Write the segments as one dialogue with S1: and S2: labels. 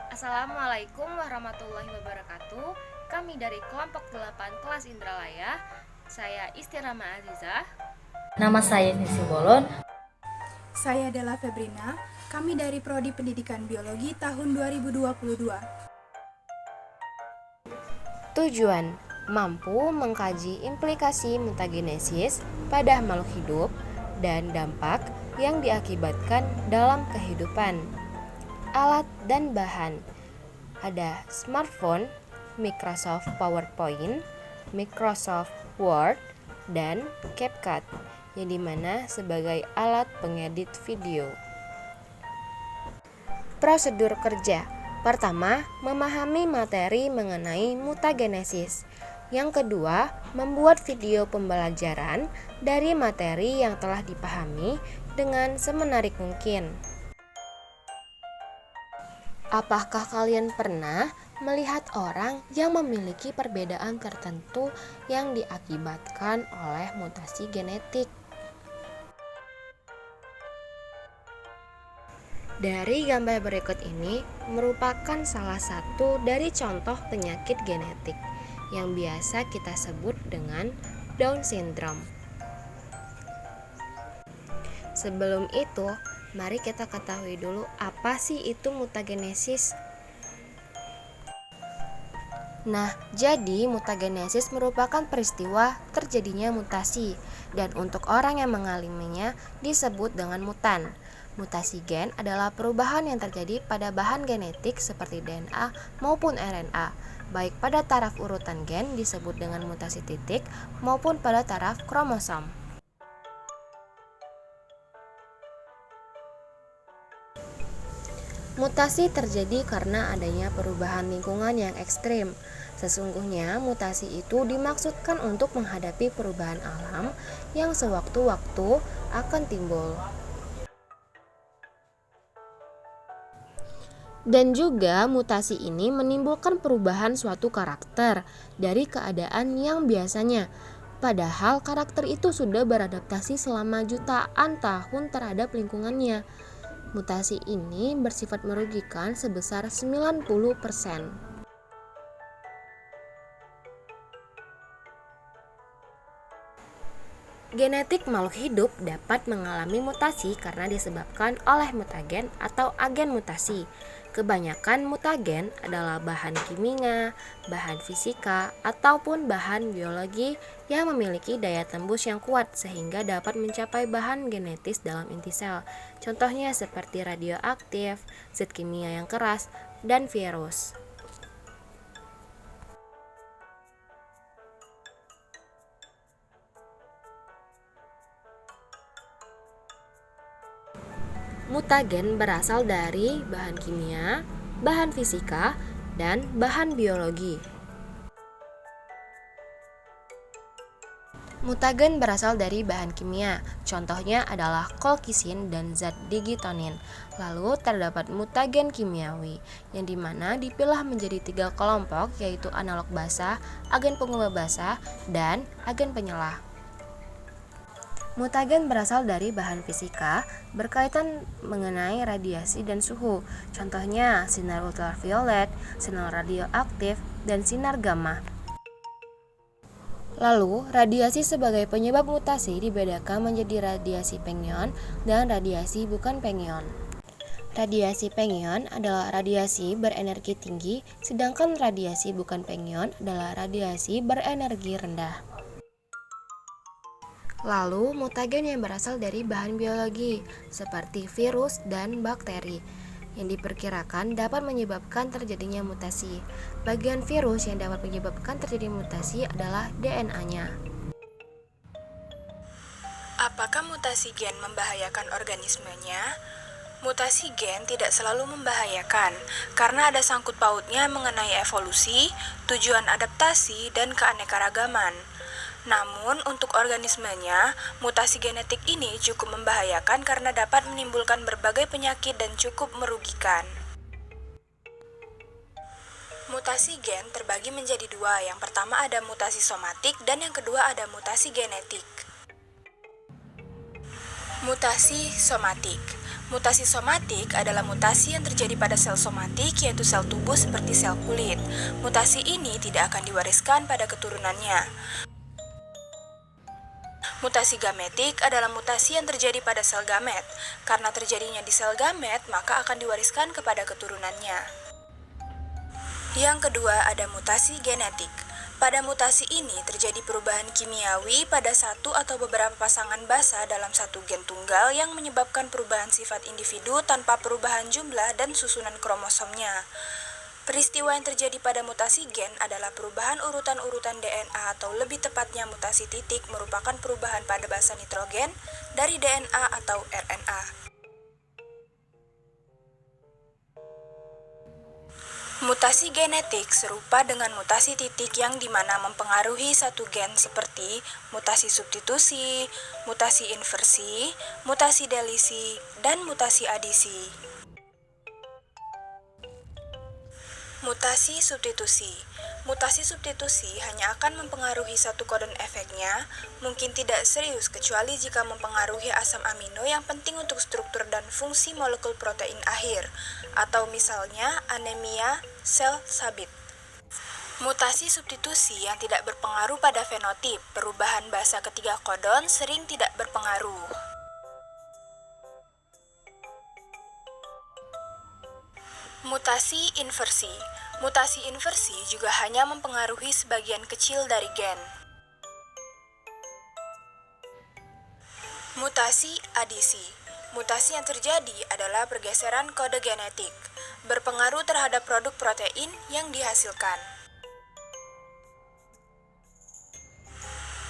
S1: Assalamualaikum warahmatullahi wabarakatuh. Kami dari kelompok 8 kelas Indralaya. Saya Istirama Azizah.
S2: Nama saya Nisi Bolon.
S3: Saya adalah Febrina. Kami dari Prodi Pendidikan Biologi tahun 2022.
S4: Tujuan: mampu mengkaji implikasi mutagenesis pada makhluk hidup dan dampak yang diakibatkan dalam kehidupan. Alat dan bahan: ada smartphone, Microsoft PowerPoint, Microsoft Word, dan CapCut, yang dimana sebagai alat pengedit video. Prosedur kerja: pertama, memahami materi mengenai mutagenesis. Yang kedua, membuat video pembelajaran dari materi yang telah dipahami dengan semenarik mungkin. Apakah kalian pernah melihat orang yang memiliki perbedaan tertentu yang diakibatkan oleh mutasi genetik? Dari gambar berikut ini merupakan salah satu dari contoh penyakit genetik yang biasa kita sebut dengan Down syndrome. Sebelum itu, mari kita ketahui dulu apa sih itu mutagenesis. Nah, jadi mutagenesis merupakan peristiwa terjadinya mutasi, dan untuk orang yang mengalaminya disebut dengan mutan. Mutasi gen adalah perubahan yang terjadi pada bahan genetik seperti DNA maupun RNA, baik pada taraf urutan gen disebut dengan mutasi titik maupun pada taraf kromosom. Mutasi terjadi karena adanya perubahan lingkungan yang ekstrim. Sesungguhnya mutasi itu dimaksudkan untuk menghadapi perubahan alam yang sewaktu-waktu akan timbul. Dan juga mutasi ini menimbulkan perubahan suatu karakter dari keadaan yang biasanya. Padahal karakter itu sudah beradaptasi selama jutaan tahun terhadap lingkungannya. Mutasi ini bersifat merugikan sebesar 90%. Genetik makhluk hidup dapat mengalami mutasi karena disebabkan oleh mutagen atau agen mutasi. Kebanyakan mutagen adalah bahan kimia, bahan fisika, ataupun bahan biologi yang memiliki daya tembus yang kuat sehingga dapat mencapai bahan genetis dalam inti sel. Contohnya seperti radioaktif, zat kimia yang keras, dan virus. Mutagen berasal dari bahan kimia, bahan fisika, dan bahan biologi. Mutagen berasal dari bahan kimia, contohnya adalah kolkisin dan zat digitonin. Lalu terdapat mutagen kimiawi, yang dimana dipilah menjadi 3 kelompok, yaitu analog basa, agen pengubah basa, dan agen penyelah. Mutagen berasal dari bahan fisika, berkaitan mengenai radiasi dan suhu. Contohnya sinar ultraviolet, sinar radioaktif, dan sinar gamma. Lalu, radiasi sebagai penyebab mutasi dibedakan menjadi radiasi pengion dan radiasi bukan pengion. Radiasi pengion adalah radiasi berenergi tinggi, sedangkan radiasi bukan pengion adalah radiasi berenergi rendah. Lalu, mutagen yang berasal dari bahan biologi, seperti virus dan bakteri, yang diperkirakan dapat menyebabkan terjadinya mutasi. Bagian virus yang dapat menyebabkan terjadi mutasi adalah DNA-nya.
S3: Apakah mutasi gen membahayakan organismenya? Mutasi gen tidak selalu membahayakan karena ada sangkut pautnya mengenai evolusi, tujuan adaptasi, dan keanekaragaman. Namun, untuk organismenya, mutasi genetik ini cukup membahayakan karena dapat menimbulkan berbagai penyakit dan cukup merugikan. Mutasi gen terbagi menjadi 2. Yang pertama ada mutasi somatik dan yang kedua ada mutasi genetik. Mutasi somatik. Mutasi somatik adalah mutasi yang terjadi pada sel somatik, yaitu sel tubuh seperti sel kulit. Mutasi ini tidak akan diwariskan pada keturunannya. Mutasi gametik adalah mutasi yang terjadi pada sel gamet. Karena terjadinya di sel gamet, maka akan diwariskan kepada keturunannya. Yang kedua ada mutasi genetik. Pada mutasi ini terjadi perubahan kimiawi pada satu atau beberapa pasangan basa dalam satu gen tunggal yang menyebabkan perubahan sifat individu tanpa perubahan jumlah dan susunan kromosomnya. Peristiwa yang terjadi pada mutasi gen adalah perubahan urutan-urutan DNA atau lebih tepatnya mutasi titik merupakan perubahan pada basa nitrogen dari DNA atau RNA. Mutasi genetik serupa dengan mutasi titik yang dimana mempengaruhi satu gen seperti mutasi substitusi, mutasi inversi, mutasi delisi, dan mutasi adisi. Mutasi substitusi. Mutasi substitusi hanya akan mempengaruhi satu kodon efeknya, mungkin tidak serius kecuali jika mempengaruhi asam amino yang penting untuk struktur dan fungsi molekul protein akhir, atau misalnya anemia sel sabit. Mutasi substitusi yang tidak berpengaruh pada fenotip, perubahan basa ketiga kodon sering tidak berpengaruh. Mutasi inversi. Mutasi inversi juga hanya mempengaruhi sebagian kecil dari gen. Mutasi adisi. Mutasi yang terjadi adalah pergeseran kode genetik, berpengaruh terhadap produk protein yang dihasilkan.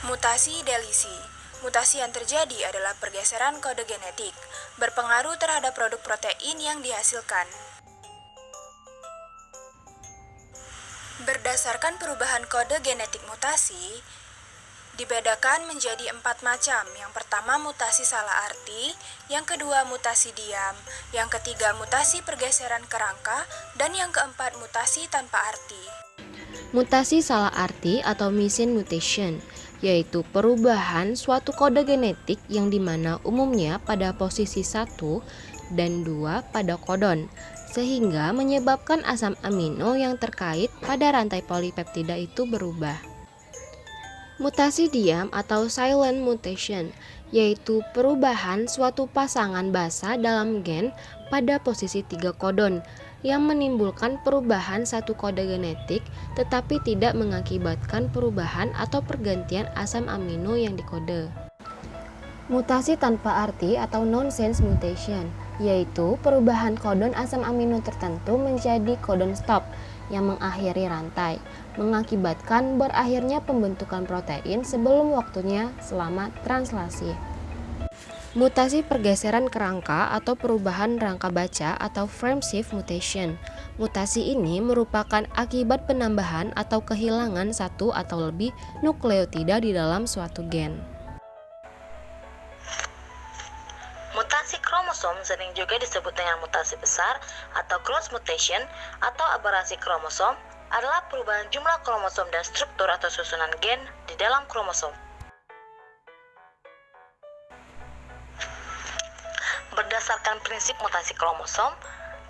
S3: Mutasi delisi. Mutasi yang terjadi adalah pergeseran kode genetik, berpengaruh terhadap produk protein yang dihasilkan. Berdasarkan perubahan kode genetik mutasi, dibedakan menjadi 4 macam. Yang pertama mutasi salah arti, yang kedua mutasi diam, yang ketiga mutasi pergeseran kerangka, dan yang keempat mutasi tanpa arti.
S4: Mutasi salah arti atau missense mutation, yaitu perubahan suatu kode genetik yang dimana umumnya pada posisi 1 dan 2 pada kodon, sehingga menyebabkan asam amino yang terkait pada rantai polipeptida itu berubah. Mutasi diam atau silent mutation, yaitu perubahan suatu pasangan basa dalam gen pada posisi 3 kodon, yang menimbulkan perubahan satu kode genetik tetapi tidak mengakibatkan perubahan atau pergantian asam amino yang dikode. Mutasi tanpa arti atau nonsense mutation, yaitu perubahan kodon asam amino tertentu menjadi kodon stop yang mengakhiri rantai, mengakibatkan berakhirnya pembentukan protein sebelum waktunya selama translasi. Mutasi pergeseran kerangka atau perubahan rangka baca atau frame shift mutation. Mutasi ini merupakan akibat penambahan atau kehilangan satu atau lebih nukleotida di dalam suatu gen.
S2: Mutasi kromosom sering juga disebut dengan mutasi besar atau cross mutation atau aberrasi kromosom adalah perubahan jumlah kromosom dan struktur atau susunan gen di dalam kromosom. Berdasarkan prinsip mutasi kromosom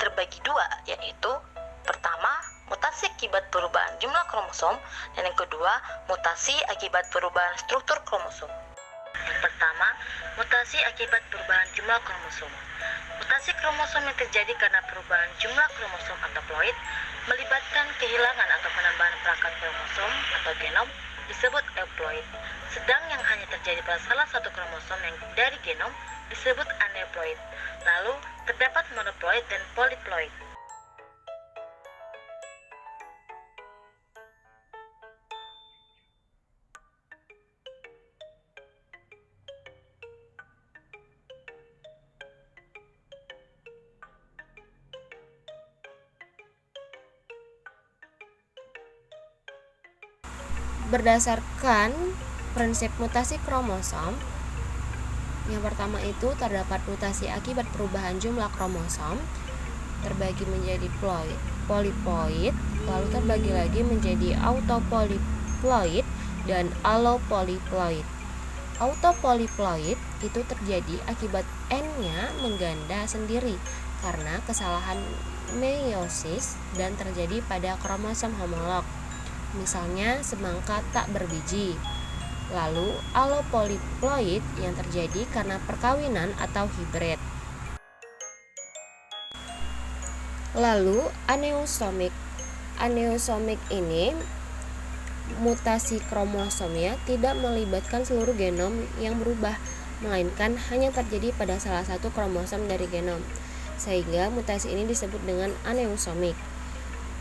S2: terbagi dua, yaitu pertama, mutasi akibat perubahan jumlah kromosom, dan yang kedua, mutasi akibat perubahan struktur kromosom. Yang pertama, mutasi akibat perubahan jumlah kromosom. Mutasi kromosom yang terjadi karena perubahan jumlah kromosom atau ploid melibatkan kehilangan atau penambahan perangkat kromosom atau genom disebut euploid. Sedang yang hanya terjadi pada salah satu kromosom yang dari genom disebut aneuploid. Lalu terdapat monoploid dan polyploid.
S4: Berdasarkan prinsip mutasi kromosom, yang pertama itu terdapat mutasi akibat perubahan jumlah kromosom, terbagi menjadi polyploid, lalu terbagi lagi menjadi autopolyploid dan allopolyploid. Autopolyploid itu terjadi akibat N-nya mengganda sendiri karena kesalahan meiosis dan terjadi pada kromosom homolog. Misalnya semangka tak berbiji. Lalu alopoliploid yang terjadi karena perkawinan atau hibrid. Lalu aneusomik. Aneusomik ini mutasi kromosomnya tidak melibatkan seluruh genom yang berubah, melainkan hanya terjadi pada salah satu kromosom dari genom, sehingga mutasi ini disebut dengan aneusomik.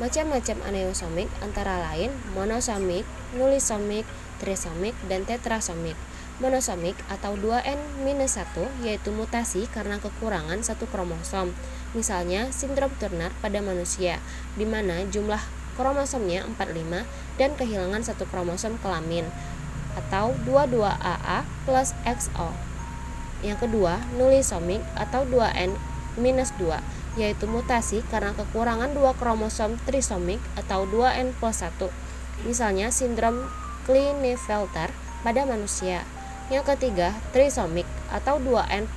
S4: Macam-macam aneusomik antara lain monosomik, nulisomik, trisomik, dan tetrasomik. Monosomik atau 2N-1 yaitu mutasi karena kekurangan satu kromosom, misalnya sindrom Turner pada manusia, di mana jumlah kromosomnya 45 dan kehilangan satu kromosom kelamin, atau 22AA plus XO. Yang kedua, nulisomik atau 2N-2 yaitu mutasi karena kekurangan dua kromosom trisomik atau 2N+1, misalnya sindrom Klinefelter pada manusia. Yang ketiga, trisomik atau 2N+1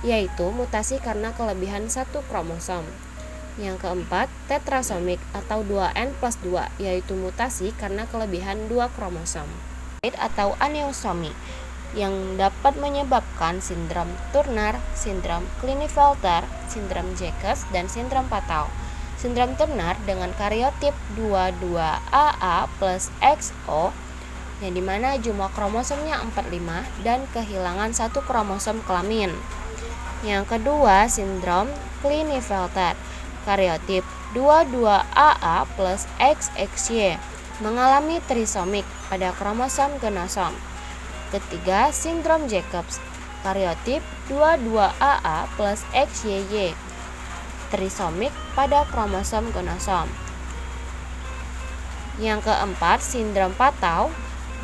S4: yaitu mutasi karena kelebihan satu kromosom. Yang keempat, tetrasomik atau 2N+2 yaitu mutasi karena kelebihan dua kromosom. Atau aneusomik yang dapat menyebabkan sindrom Turner, sindrom Klinefelter, sindrom Jacobs, dan sindrom Patau. Sindrom Turner dengan kariotip 22AA plus XO yang dimana jumlah kromosomnya 45 dan kehilangan satu kromosom kelamin. Yang kedua, sindrom Klinefelter, kariotip 22AA plus XXY, mengalami trisomik pada kromosom genosom. Ketiga, sindrom Jacobs, kariotip 22AA plus XYY, trisomik pada kromosom genosom. Yang keempat, sindrom Patau,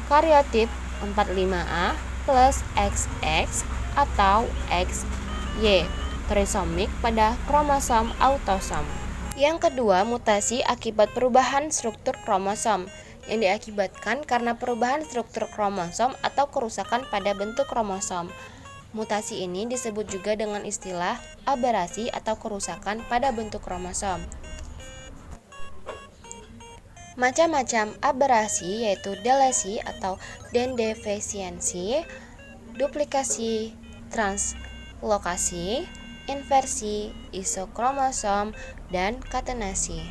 S4: kariotip 45A plus XX atau XY, trisomik pada kromosom autosom. Yang kedua, mutasi akibat perubahan struktur kromosom yang diakibatkan karena perubahan struktur kromosom atau kerusakan pada bentuk kromosom. Mutasi ini disebut juga dengan istilah aberasi atau kerusakan pada bentuk kromosom. Macam-macam aberasi yaitu delesi atau dendefisiensi, duplikasi, translokasi, inversi, isokromosom, dan katenasi.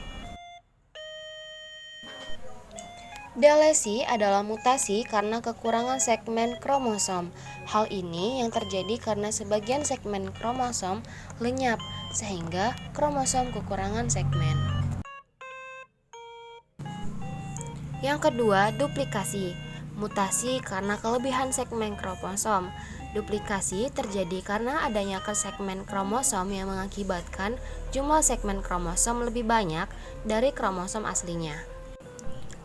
S4: Delesi adalah mutasi karena kekurangan segmen kromosom. Hal ini yang terjadi karena sebagian segmen kromosom lenyap, sehingga kromosom kekurangan segmen. Yang kedua, duplikasi. Mutasi karena kelebihan segmen kromosom. Duplikasi terjadi karena adanya segmen kromosom yang mengakibatkan jumlah segmen kromosom lebih banyak dari kromosom aslinya.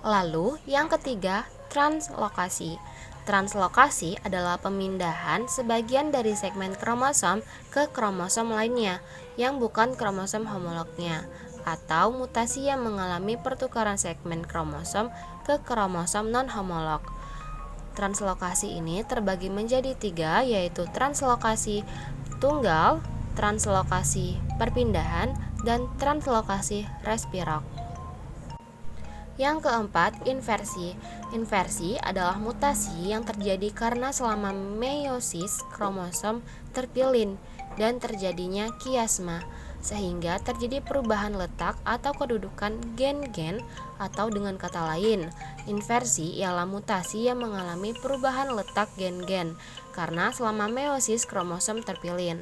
S4: Lalu, yang ketiga, translokasi. Translokasi adalah pemindahan sebagian dari segmen kromosom ke kromosom lainnya yang bukan kromosom homolognya, atau mutasi yang mengalami pertukaran segmen kromosom ke kromosom non-homolog. Translokasi ini terbagi menjadi tiga, yaitu translokasi tunggal, translokasi perpindahan, dan translokasi respirok. Yang keempat, inversi. Inversi adalah mutasi yang terjadi karena selama meiosis kromosom terpilin dan terjadinya kiasma, sehingga terjadi perubahan letak atau kedudukan gen-gen, atau dengan kata lain, inversi ialah mutasi yang mengalami perubahan letak gen-gen karena selama meiosis kromosom terpilin.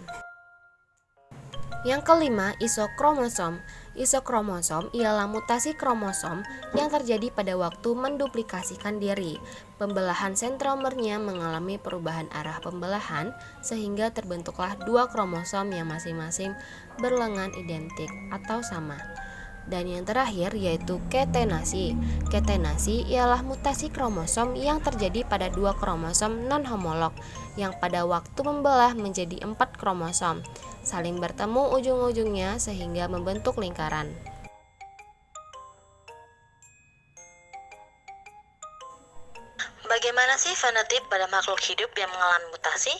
S4: Yang kelima, isokromosom. Isokromosom ialah mutasi kromosom yang terjadi pada waktu menduplikasikan diri. Pembelahan sentromernya mengalami perubahan arah pembelahan sehingga terbentuklah dua kromosom yang masing-masing berlengan identik atau sama. Dan yang terakhir yaitu ketenasi. Ketenasi ialah mutasi kromosom yang terjadi pada dua kromosom non-homolog yang pada waktu membelah menjadi 4 kromosom, saling bertemu ujung-ujungnya sehingga membentuk lingkaran.
S2: Bagaimana sih fenotip pada makhluk hidup yang mengalami mutasi?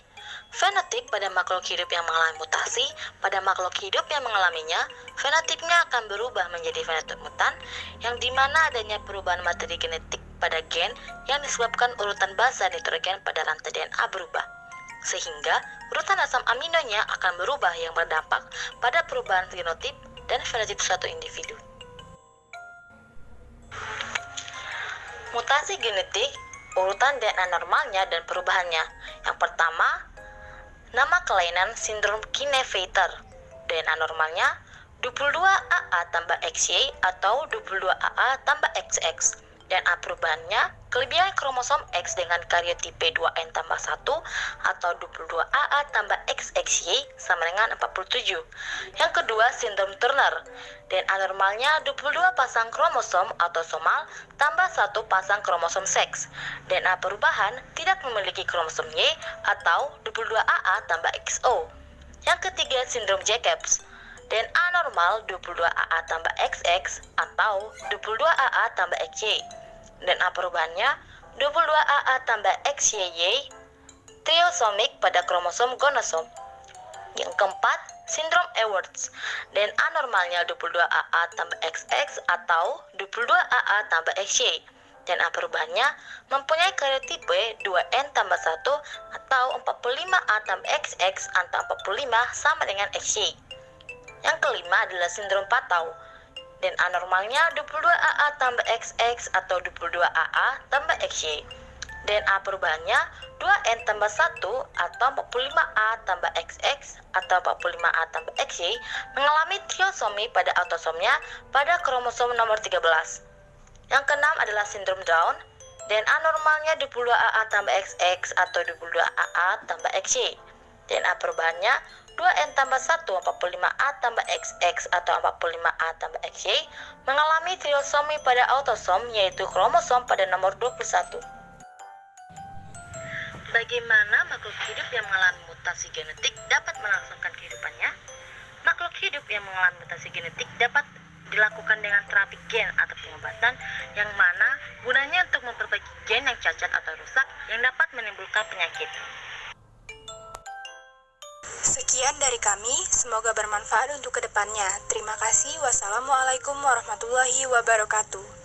S2: Fenotip pada makhluk hidup yang mengalami mutasi, pada makhluk hidup yang mengalaminya, fenotipnya akan berubah menjadi fenotip mutan, yang dimana adanya perubahan materi genetik pada gen yang disebabkan urutan basa nitrogen pada rantai DNA berubah. Sehingga urutan asam aminonya akan berubah yang berdampak pada perubahan genotip dan fenotip suatu individu. Mutasi genetik, urutan DNA normalnya dan perubahannya. Yang pertama, nama kelainan sindrom Klinefelter. DNA normalnya 22AA tambah XY atau 22AA tambah XX. DNA perubahannya, kelebihan kromosom X dengan karyotipe 2N tambah 1 atau 22AA tambah XXY sama dengan 47. Yang kedua, sindrom Turner. DNA normalnya 22 pasang kromosom autosomal tambah 1 pasang kromosom seks. DNA perubahan tidak memiliki kromosom Y atau 22AA tambah XO. Yang ketiga, sindrom Jacobs. DNA normal 22AA tambah XX atau 22AA tambah XY. DNA perubahannya 22AA tambah XYY triosomik pada kromosom gonosom. Yang keempat, sindrom Edwards. DNA normalnya 22AA tambah XX atau 22AA tambah XY. DNA perubahannya mempunyai karyotipe 2N tambah 1 atau 45A tambah XX atau 45 sama dengan XY. Yang kelima adalah sindrom Patau. DNA normalnya 22AA tambah XX atau 22AA tambah XY. DNA perubahannya 2N tambah 1 atau 45A tambah XX atau 45A tambah XY mengalami triosomi pada autosomnya pada kromosom nomor 13. Yang keenam adalah sindrom Down. DNA normalnya 22AA tambah XX atau 22AA tambah XY. DNA perubahannya 2N tambah 1, 45A tambah XX atau 45A tambah XY mengalami triosomi pada autosom yaitu kromosom pada nomor 21. Bagaimana makhluk hidup yang mengalami mutasi genetik dapat melangsungkan kehidupannya? Makhluk hidup yang mengalami mutasi genetik dapat dilakukan dengan terapi gen atau pengobatan yang mana gunanya untuk memperbaiki gen yang cacat atau rusak yang dapat menimbulkan penyakit.
S3: Sekian dari kami, semoga bermanfaat untuk kedepannya. Terima kasih. Wassalamualaikum warahmatullahi wabarakatuh.